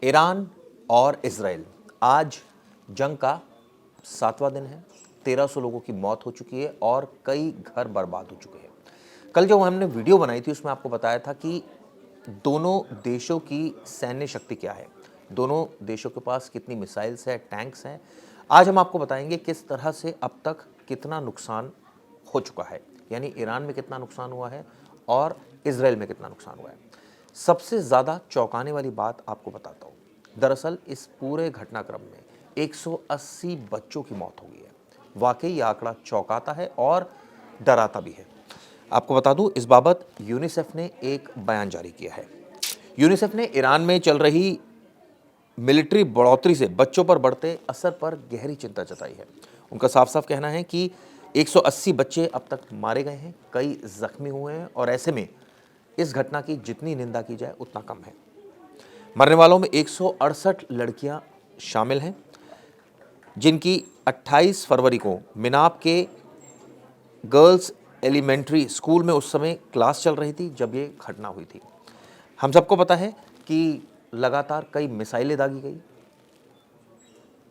Iran और Israel आज जंग का 7वां दिन है। 1300 लोगों की मौत हो चुकी है और कई घर बर्बाद हो चुके हैं। कल जो हमने वीडियो बनाई थी उसमें आपको बताया था कि दोनों देशों की सैन्य शक्ति क्या है, दोनों देशों के पास कितनी मिसाइल्स है, टैंक्स हैं। आज हम आपको बताएंगे किस तरह से अब तक कितना नुकसान हो चुका है, यानी ईरान में कितना नुकसान हुआ है और इजराइल में कितना नुकसान हुआ है। सबसे ज़्यादा चौंकाने वाली बात आपको बताता हूँ। दरअसल इस पूरे घटनाक्रम में 180 बच्चों की मौत हो गई है। वाकई ये आंकड़ा चौंकाता है और डराता भी है। आपको बता दूं, इस बाबत यूनिसेफ ने एक बयान जारी किया है। यूनिसेफ ने ईरान में चल रही मिलिट्री बढ़ोतरी से बच्चों पर बढ़ते असर पर गहरी चिंता जताई है। उनका साफ साफ कहना है कि 180 बच्चे अब तक मारे गए हैं, कई जख्मी हुए हैं और ऐसे में इस घटना की जितनी निंदा की जाए उतना कम है। मरने वालों में 168 लड़कियां शामिल हैं, जिनकी 28 फरवरी को मिनाब के गर्ल्स एलिमेंट्री स्कूल में उस समय क्लास चल रही थी जब ये घटना हुई थी। हम सबको पता है कि लगातार कई मिसाइलें दागी गई,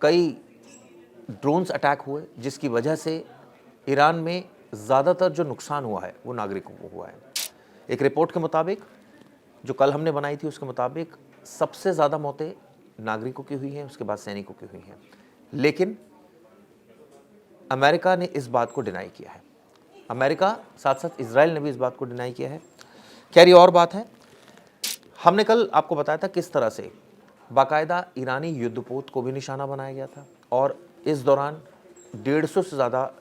कई ड्रोन्स अटैक हुए, जिसकी वजह से ईरान में ज़्यादातर जो नुकसान हुआ है वो नागरिकों को हुआ है। एक रिपोर्ट के मुताबिक, जो कल हमने बनाई थी, उसके मुताबिक सबसे ज़्यादा मौतें नागरिकों की हुई हैं, उसके बाद सैनिकों की हुई हैं। लेकिन अमेरिका ने इस बात को डिनाई किया है। अमेरिका साथ साथ इजराइल ने भी इस बात को डिनाई किया है। खैर ये और बात है। हमने कल आपको बताया था किस तरह से बाकायदा ईरानी युद्धपोत को भी निशाना बनाया गया था और इस दौरान 150 से ज़्यादा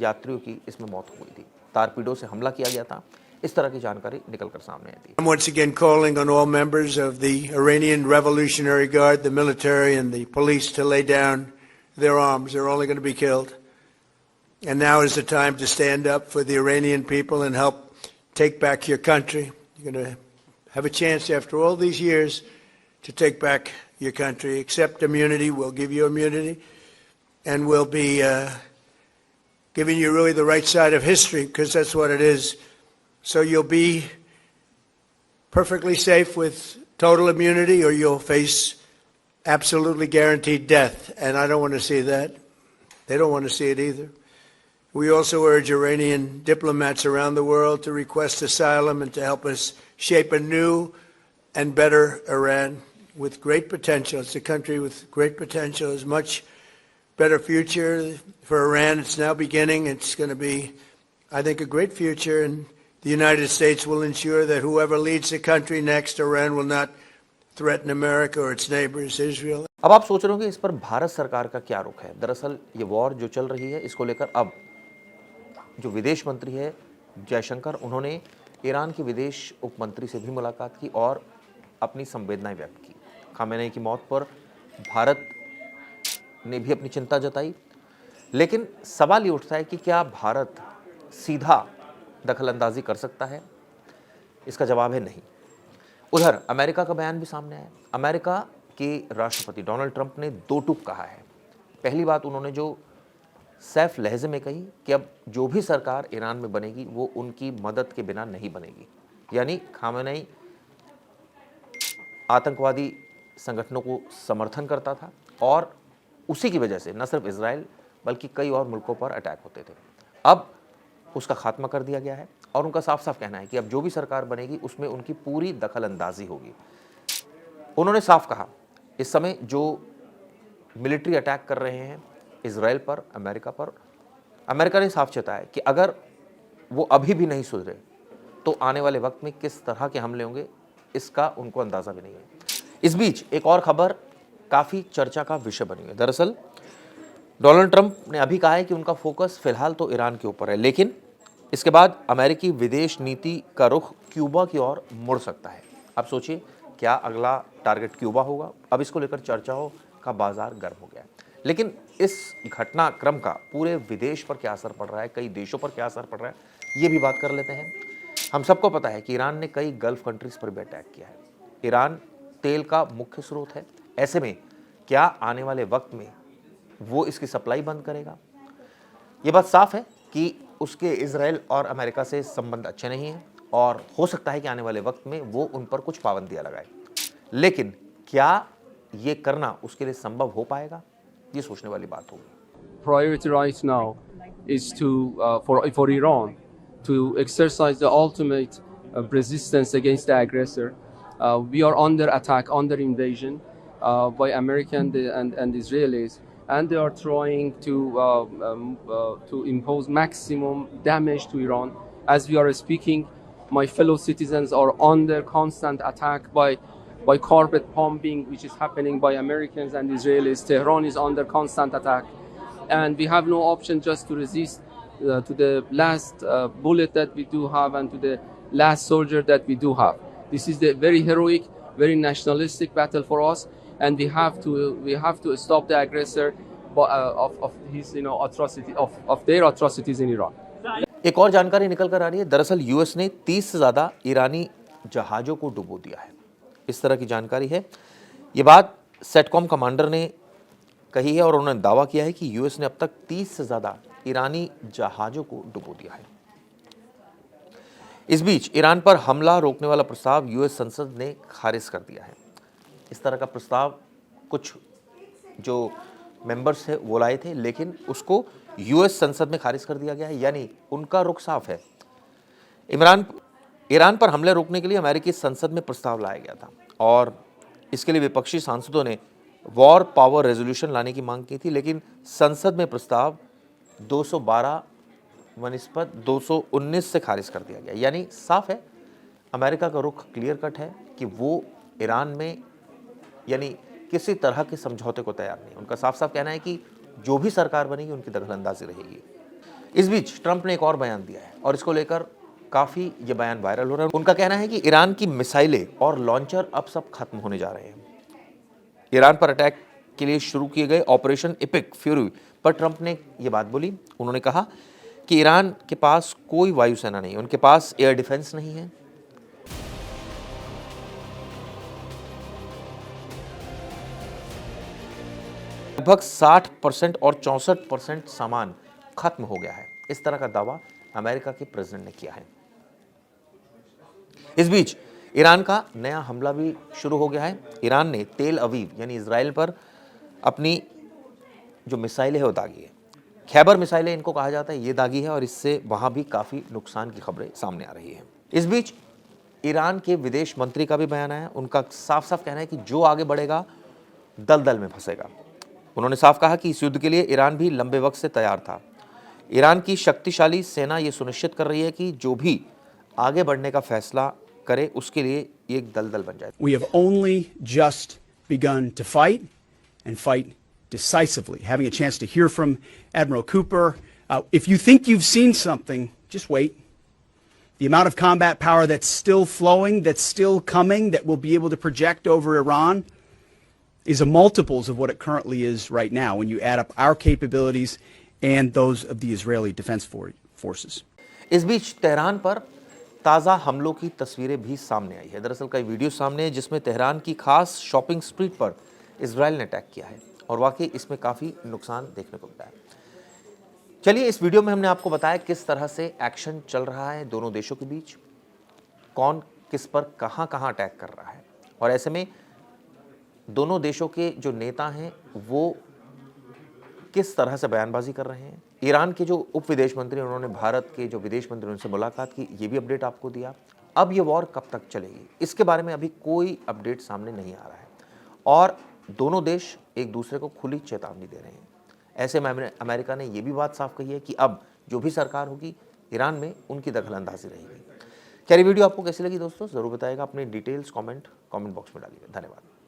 यात्रियों की इसमें मौत हो गई थी। टारपीडो से हमला किया गया था। इस तरह की जानकारी निकलकर सामने आई थी। I'm once again calling on all members of the Iranian Revolutionary Guard, the military and the police to lay down their arms. They're only going to be killed. And now is the time to stand up for the Iranian people and help take back your country. You're going to have a chance after all these years to take back your country. Accept immunity. We'll give you immunity. And we'll be giving you really the right side of history, because that's what it is. So you'll be perfectly safe with total immunity, or you'll face absolutely guaranteed death. And I don't want to see that. They don't want to see it either. We also urge Iranian diplomats around the world to request asylum and to help us shape a new and better Iran with great potential. It's a country with great potential. There's much better future for Iran. It's now beginning. It's going to be, I think, a great future. And the United States will ensure that whoever leads the country next, Iran will not threaten America or its neighbors, Israel. अब आप सोच रहे होंगे इस पर भारत सरकार का क्या रुख है। दरअसल ये वॉर जो चल रही है, इसको लेकर अब जो विदेश मंत्री है जयशंकर, उन्होंने ईरान के विदेश उप मंत्री से भी मुलाकात की और अपनी संवेदनाएं व्यक्त की। खामेनेई की मौत पर भारत ने भी अपनी चिंता जताई। लेकिन सवाल ये उठता है कि क्या भारत सीधा दखलंदाजी कर सकता है? इसका जवाब है नहीं। उधर अमेरिका का बयान भी सामने आया। अमेरिका के राष्ट्रपति डोनाल्ड ट्रंप ने दो टूक कहा है। पहली बात उन्होंने जो सैफ लहजे में कही कि अब जो भी सरकार ईरान में बनेगी वो उनकी मदद के बिना नहीं बनेगी। यानी खामेनेई आतंकवादी संगठनों को समर्थन करता था और उसी की वजह से न सिर्फ इजराइल बल्कि कई और मुल्कों पर अटैक होते थे। अब उसका खात्मा कर दिया गया है और उनका साफ साफ कहना है कि अब जो भी सरकार बनेगी उसमें उनकी पूरी दखलंदाजी होगी। उन्होंने साफ कहा, इस समय जो मिलिट्री अटैक कर रहे हैं इजराइल पर, अमेरिका पर, अमेरिका ने साफ चेताया कि अगर वो अभी भी नहीं सुधरे तो आने वाले वक्त में किस तरह के हमले होंगे इसका उनको अंदाजा भी नहीं है। इस बीच एक और खबर काफ़ी चर्चा का विषय बनी है। दरअसल डोनाल्ड ट्रंप ने अभी कहा है कि उनका फोकस फिलहाल तो ईरान के ऊपर है, लेकिन इसके बाद अमेरिकी विदेश नीति का रुख क्यूबा की ओर मुड़ सकता है। अब सोचिए, क्या अगला टारगेट क्यूबा होगा? अब इसको लेकर चर्चाओं का बाजार गर्म हो गया है। लेकिन इस घटनाक्रम का पूरे विदेश पर क्या असर पड़ रहा है, कई देशों पर क्या असर पड़ रहा है, ये भी बात कर लेते हैं। हम सबको पता है कि ईरान ने कई गल्फ कंट्रीज पर भी अटैक किया है। ईरान तेल का मुख्य स्रोत है। ऐसे में क्या आने वाले वक्त में वो इसकी सप्लाई बंद करेगा? ये बात साफ है कि उसके इजराइल और अमेरिका से संबंध अच्छे नहीं हैं और हो सकता है कि आने वाले वक्त में वो उन पर कुछ पाबंदियां लगाए। लेकिन क्या ये करना उसके लिए संभव हो पाएगा, ये सोचने वाली बात होगी। Priority right now is for Iran to exercise the ultimate resistance against the aggressor. We are under attack, under invasion by American and Israelis, and they are trying to impose maximum damage to Iran. As we are speaking, my fellow citizens are under constant attack by carpet bombing, which is happening by Americans and Israelis. Tehran is under constant attack. And we have no option just to resist to the last bullet that we do have and to the last soldier that we do have. This is the very heroic, very nationalistic battle for us, and we have to stop the aggressor of his of their atrocities in Iran. एक और जानकारी निकल कर आ रही है। दरअसल US ने 30 से ज़्यादा ईरानी जहाज़ों को डुबो दिया है, इस तरह की जानकारी है। ये बात सेटकॉम कमांडर ने कही है और उन्होंने दावा किया है कि यूएस ने अब तक 30 से ज़्यादा ईरानी जहाज़ों को डुबो दिया है। इस बीच ईरान पर हमला रोकने वाला प्रस्ताव यूएस संसद ने खारिज कर दिया है। इस तरह का प्रस्ताव कुछ जो मेंबर्स थे वो लाए थे, लेकिन उसको यूएस संसद में खारिज कर दिया गया है, यानी उनका रुख साफ है। ईरान पर हमले रोकने के लिए अमेरिकी संसद में प्रस्ताव लाया गया था और इसके लिए विपक्षी सांसदों ने वॉर पावर रेजोल्यूशन लाने की मांग की थी, लेकिन संसद में प्रस्ताव 212 वनिस्पत 219 से खारिज कर दिया गया। यानी साफ है, अमेरिका का रुख क्लियर कट है कि वो ईरान में यानी किसी तरह के समझौते को तैयार नहीं। उनका साफ साफ कहना है कि जो भी सरकार बनेगी उनकी दखलंदाजी रहेगी। इस बीच ट्रंप ने एक और बयान दिया है और इसको लेकर काफ़ी ये बयान वायरल हो रहा है। उनका कहना है कि ईरान की मिसाइलें और लॉन्चर अब सब खत्म होने जा रहे हैं। ईरान पर अटैक के लिए शुरू किए गए ऑपरेशन एपिक फ्यूरी पर ट्रंप ने ये बात बोली। उन्होंने कहा कि ईरान के पास कोई वायुसेना नहीं, उनके पास एयर डिफेंस नहीं है। लगभग 60% और 64% सामान खत्म हो गया है, इस तरह का दावा अमेरिका के प्रेसिडेंट ने किया है। इस बीच ईरान का नया हमला भी शुरू हो गया है। ईरान ने तेल अवीव यानी इजराइल पर अपनी जो मिसाइलें है वो दागी है। खैबर मिसाइलें इनको कहा जाता है, ये दागी है और इससे वहाँ भी काफ़ी नुकसान की खबरें सामने आ रही हैं। इस बीच ईरान के विदेश मंत्री का भी बयान आया। उनका साफ साफ कहना है कि जो आगे बढ़ेगा दलदल में फंसेगा। उन्होंने साफ कहा कि इस युद्ध के लिए ईरान भी लंबे वक्त से तैयार था। ईरान की शक्तिशाली सेना ये सुनिश्चित कर रही है कि जो भी आगे बढ़ने का फैसला करे उसके लिए ये एक दलदल बन जाए। We have only just begun to fight and fight decisively. Having a chance to hear from Admiral Cooper. If you think you've seen something, just wait. The amount of combat power that's still flowing, that's still coming, that we'll be able to project over Iran is a multiples of what it currently is right now when you add up our capabilities and those of the Israeli Defense Forces. इस बीच Tehran पर ताज़ा हमलों की तस्वीरें भी सामने आई है। दरअसल कई वीडियो सामने है जिसमें तेहरान की खास शॉपिंग स्ट्रीट पर इजराइल ने अटैक किया है और वाकई इसमें काफ़ी नुकसान देखने को मिला है। चलिए, इस वीडियो में हमने आपको बताया किस तरह से एक्शन चल रहा है दोनों देशों के बीच, कौन किस पर कहां कहां अटैक कर रहा है और ऐसे में दोनों देशों के जो नेता हैं वो किस तरह से बयानबाजी कर रहे हैं। ईरान के जो उप विदेश मंत्री उन्होंने भारत के जो विदेश मंत्री उनसे मुलाकात की, ये भी अपडेट आपको दिया। अब ये वॉर कब तक चलेगी इसके बारे में अभी कोई अपडेट सामने नहीं आ रहा है और दोनों देश एक दूसरे को खुली चेतावनी दे रहे हैं। ऐसे में अमेरिका ने यह भी बात साफ कही है कि अब जो भी सरकार होगी ईरान में उनकी दखलंदाजी रहेगी। क्या ये वीडियो आपको कैसी लगी दोस्तों, जरूर बताइएगा। अपने डिटेल्स कमेंट बॉक्स में डालिए। धन्यवाद।